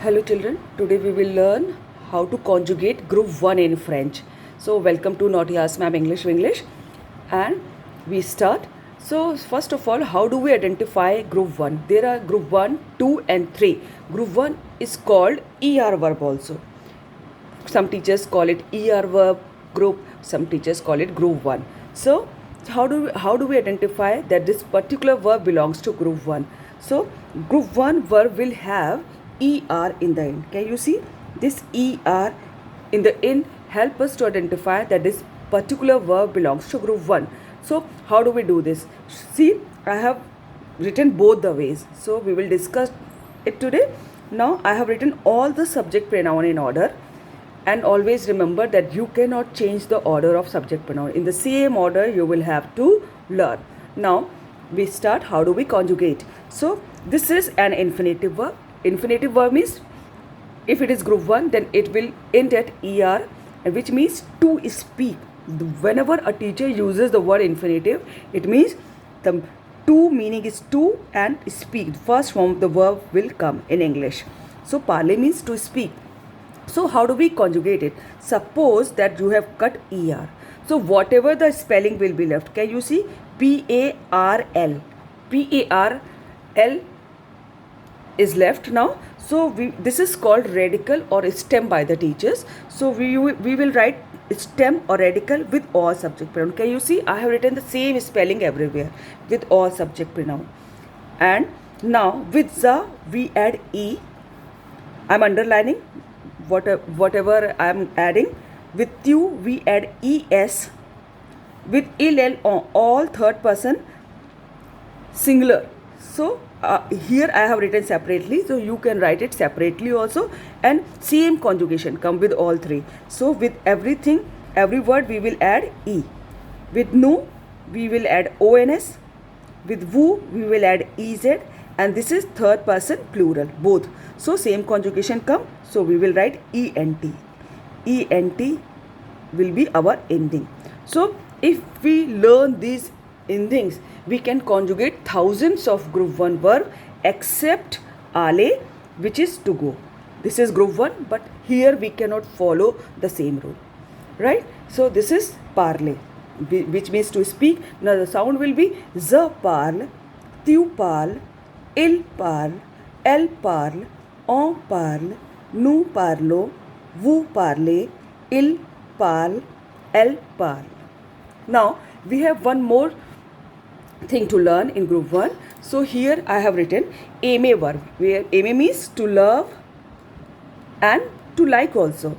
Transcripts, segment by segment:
Hello children, today we will learn how to conjugate group 1 in French. So welcome to Nautiyal's Ma'am English Vinglish and we start. So first of all, how do we identify group 1? There are group 1, 2 and 3. Group 1 is called ER verb also. Some teachers call it ER verb group, some teachers call it group 1. So how do we identify that this particular verb belongs to group 1? So group 1 verb will have ER in the end. Can you see this ER in the end help us to identify that this particular verb belongs to group 1. So how do we do this? See, I have written both the ways. So we will discuss it today. Now I have written all the subject pronoun in order, and always remember that you cannot change the order of subject pronoun. In the same order you will have to learn. Now we start. How do we conjugate? So this is an infinitive verb. Infinitive verb means if it is group 1 then it will end at ER, which means to speak. Whenever a teacher uses the word infinitive, it means the to meaning is to and speak. First form of the verb will come in English. So parler means to speak. So how do we conjugate it? Suppose that you have cut ER. So whatever the spelling will be left. Can you see? PARL. PARL is left now. So this is called radical or stem by the teachers. So we will write stem or radical with all subject pronoun. Can you see? I have written the same spelling everywhere with all subject pronoun. And now with the we add E. I'm underlining whatever I am adding. With you we add ES. With ill on all third person singular. So here I have written separately, so you can write it separately also, and same conjugation come with all three. So with everything, every word we will add E. With nu we will add ONS. With woo we will add EZ, and this is third person plural both. So same conjugation come, so we will write ENT. ENT will be our ending. So if we learn these endings, we can conjugate thousands of group 1 verb except ale, which is to go. This is group 1, but here we cannot follow the same rule, right? So this is parler, which means to speak. Now the sound will be je parle, tu parles, il parle, elle parle, on parle, nous parlons, vous parlez, il parle, elle parle. Now we have one more thing to learn in group 1. So here I have written aimer verb, where aimer means to love and to like also,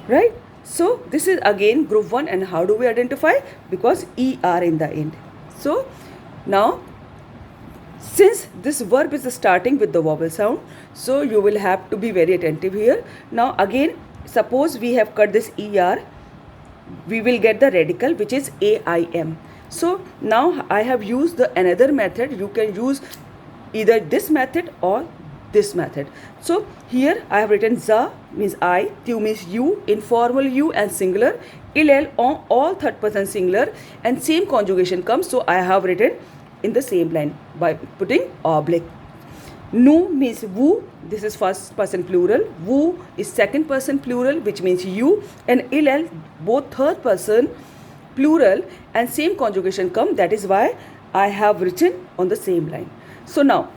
right? So this is again group 1, and how do we identify? Because ER in the end. So now since this verb is starting with the vowel sound, so you will have to be very attentive here. Now again, suppose we have cut this ER, we will get the radical, which is AIM. So now I have used the another method. You can use either this method or this method. So here I have written za means I, tu means you, informal you and singular, il on all third person singular, and same conjugation comes. So I have written in the same line by putting oblique. Nu means woo, this is first person plural, woo is second person plural, which means you, and il both third person plural, and same conjugation come. That is why I have written on the same line. So now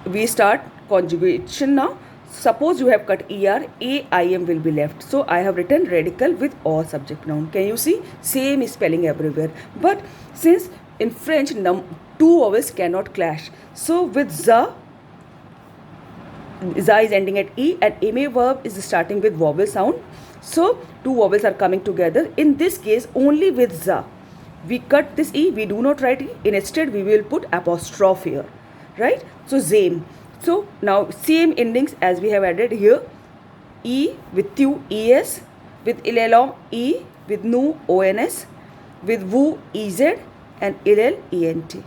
we start conjugation now. Suppose you have cut ER, AIM will be left. So I have written radical with all subject pronoun. Can you see? Same spelling everywhere. But since in French two vowels cannot clash, so with za is ending at E, and aimer verb is starting with vowel sound. So two vowels are coming together. In this case, only with za we cut this E, we do not write E. Instead we will put apostrophe here, right? So zame. So now same endings as we have added here. E with you ES, with ilelon E, with nu ONS, with woo EZ, and ill ENT.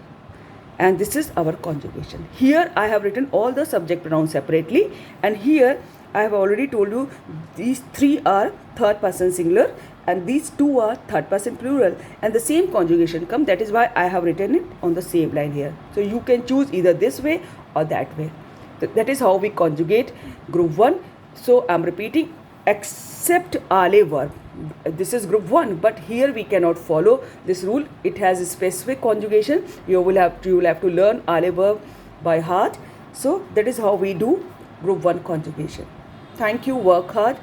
And this is our conjugation. Here I have written all the subject pronouns separately, and here I have already told you these three are third person singular and these two are third person plural, and the same conjugation come. That is why I have written it on the same line here. So you can choose either this way or that way. That is how we conjugate group 1. So I'm repeating, except ale verb. This is group 1, but here we cannot follow this rule. It has a specific conjugation. You will have to learn ale verb by heart. So that is how we do group 1 conjugation. Thank you. Work hard.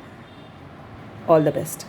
All the best.